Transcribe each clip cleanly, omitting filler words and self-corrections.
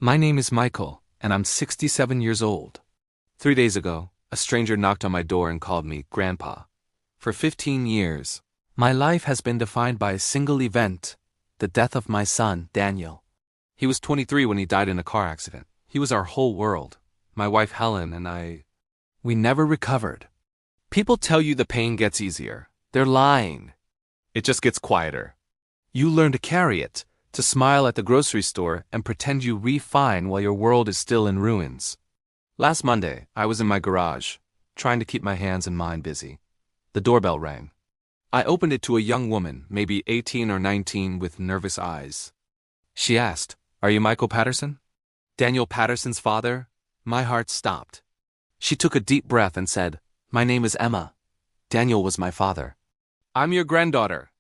My name is Michael, and I'm 67 years old. 3 days ago, a stranger knocked on my door and called me Grandpa. For 15 years, my life has been defined by a single event, the death of my son, Daniel. He was 23 when he died in a car accident. He was our whole world. My wife Helen and we never recovered. People tell you the pain gets easier. They're lying. It just gets quieter. You learn to carry it, to smile at the grocery store and pretend you refine while your world is still in ruins. Last Monday, I was in my garage, trying to keep my hands and mind busy. The doorbell rang. I opened it to a young woman, maybe 18 or 19, with nervous eyes. She asked, "Are you Michael Patterson?" Daniel Patterson's father? My heart stopped. She took a deep breath and said, "My name is Emma. Daniel was my father." "I'm your granddaughter."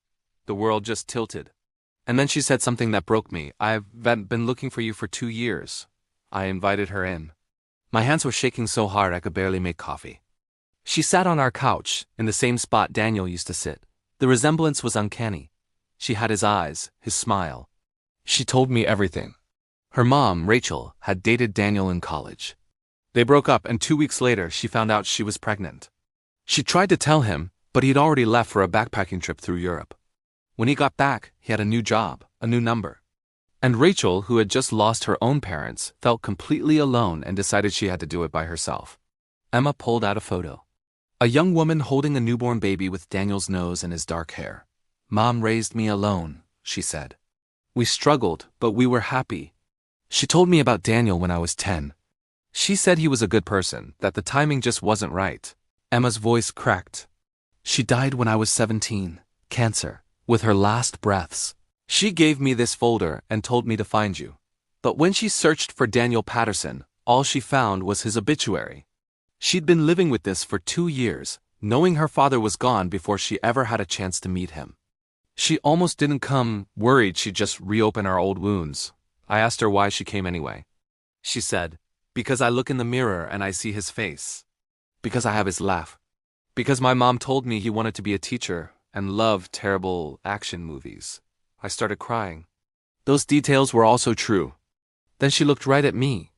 The world just tilted. And then she said something that broke me. "I've been looking for you for 2 years. I invited her in. My hands were shaking so hard I could barely make coffee. She sat on our couch, in the same spot Daniel used to sit. The resemblance was uncanny. She had his eyes, his smile. She told me everything. Her mom, Rachel, had dated Daniel in college. They broke up, and 2 weeks later she found out she was pregnant. She tried to tell him, but he'd already left for a backpacking trip through Europe. When he got back, he had a new job, a new number. And Rachel, who had just lost her own parents, felt completely alone and decided she had to do it by herself. Emma pulled out a photo. A young woman holding a newborn baby with Daniel's nose and his dark hair. "Mom raised me alone," she said. "We struggled, but we were happy." She told me about Daniel when I was 10. She said he was a good person, that the timing just wasn't right. Emma's voice cracked. "She died when I was 17, cancer. With her last breaths. She gave me this folder and told me to find you. But when she searched for Daniel Patterson, all she found was his obituary. She'd been living with this for 2 years, knowing her father was gone before she ever had a chance to meet him. She almost didn't come, worried she'd just reopen our old wounds. I asked her why she came anyway. She said, "Because I look in the mirror and I see his face. Because I have his laugh. Because my mom told me he wanted to be a teacher and loved terrible action movies." I started crying. Those details were also true. Then she looked right at me.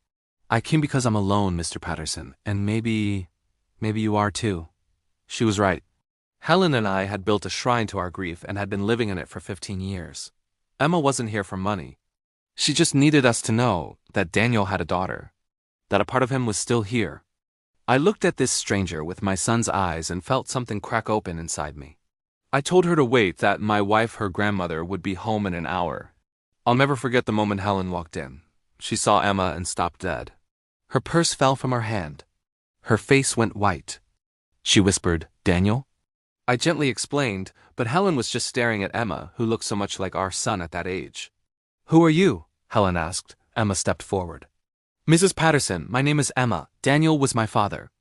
"I came because I'm alone, Mr. Patterson, and maybe you are too." She was right. Helen and I had built a shrine to our grief and had been living in it for 15 years. Emma wasn't here for money. She just needed us to know that Daniel had a daughter, that a part of him was still here. I looked at this stranger with my son's eyes and felt something crack open inside me. I told her to wait, that my wife, her grandmother, would be home in an hour. I'll never forget the moment Helen walked in. She saw Emma and stopped dead. Her purse fell from her hand. Her face went white. She whispered, "Daniel?" I gently explained, but Helen was just staring at Emma, who looked so much like our son at that age. "Who are you?" Helen asked. Emma stepped forward. "Mrs. Patterson, my name is Emma. Daniel was my father.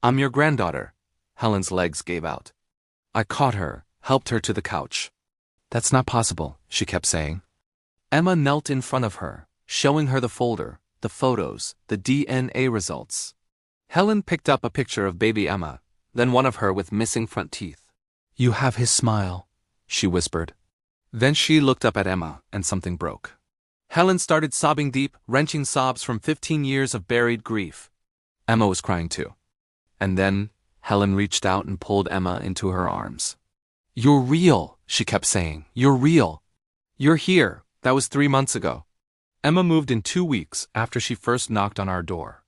I'm your granddaughter." Helen's legs gave out. I caught her, helped her to the couch. "That's not possible," she kept saying. Emma knelt in front of her, showing her the folder, the photos, the DNA results. Helen picked up a picture of baby Emma, then one of her with missing front teeth. "You have his smile," she whispered. Then she looked up at Emma, and something broke. Helen started sobbing deep, wrenching sobs from 15 years of buried grief. Emma was crying too. And then Helen reached out and pulled Emma into her arms. "You're real," she kept saying. "You're real. You're here. That was 3 months ago." Emma moved in 2 weeks after she first knocked on our door.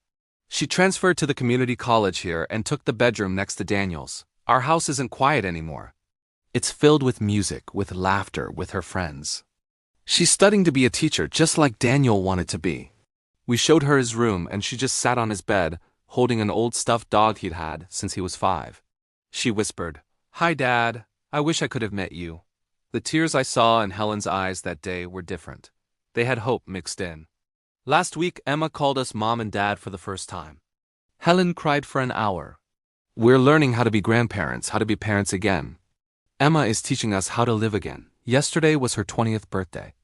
She transferred to the community college here and took the bedroom next to Daniel's. Our house isn't quiet anymore. It's filled with music, with laughter, with her friends. She's studying to be a teacher, just like Daniel wanted to be. We showed her his room, and she just sat on his bed, holding an old stuffed dog he'd had since he was 5. She whispered, "Hi, Dad. I wish I could have met you." The tears I saw in Helen's eyes that day were different. They had hope mixed in. Last week, Emma called us Mom and Dad for the first time. Helen cried for an hour. We're learning how to be grandparents, how to be parents again. Emma is teaching us how to live again. Yesterday was her 20th birthday.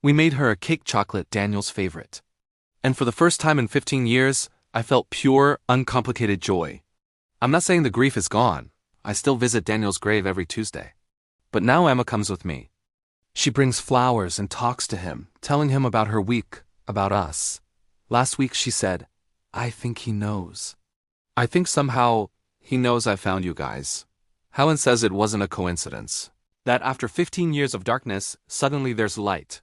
We made her a cake chocolate, Daniel's favorite. And for the first time in 15 years, I felt pure, uncomplicated joy. I'm not saying the grief is gone. I still visit Daniel's grave every Tuesday. But now Emma comes with me. She brings flowers and talks to him, telling him about her week, about us. Last week she said, "I think he knows. I think somehow he knows I found you guys." Helen says it wasn't a coincidence. That after 15 years of darkness, suddenly there's light.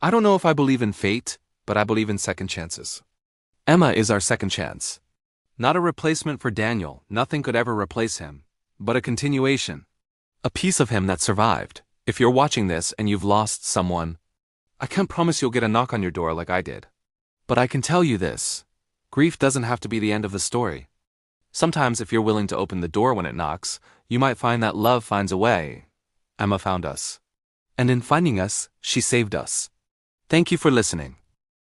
I don't know if I believe in fate, but I believe in second chances. Emma is our second chance. Not a replacement for Daniel, nothing could ever replace him, but a continuation. A piece of him that survived. If you're watching this and you've lost someone, I can't promise you'll get a knock on your door like I did. But I can tell you this. Grief doesn't have to be the end of the story. Sometimes if you're willing to open the door when it knocks, you might find that love finds a way. Emma found us. And in finding us, she saved us. Thank you for listening.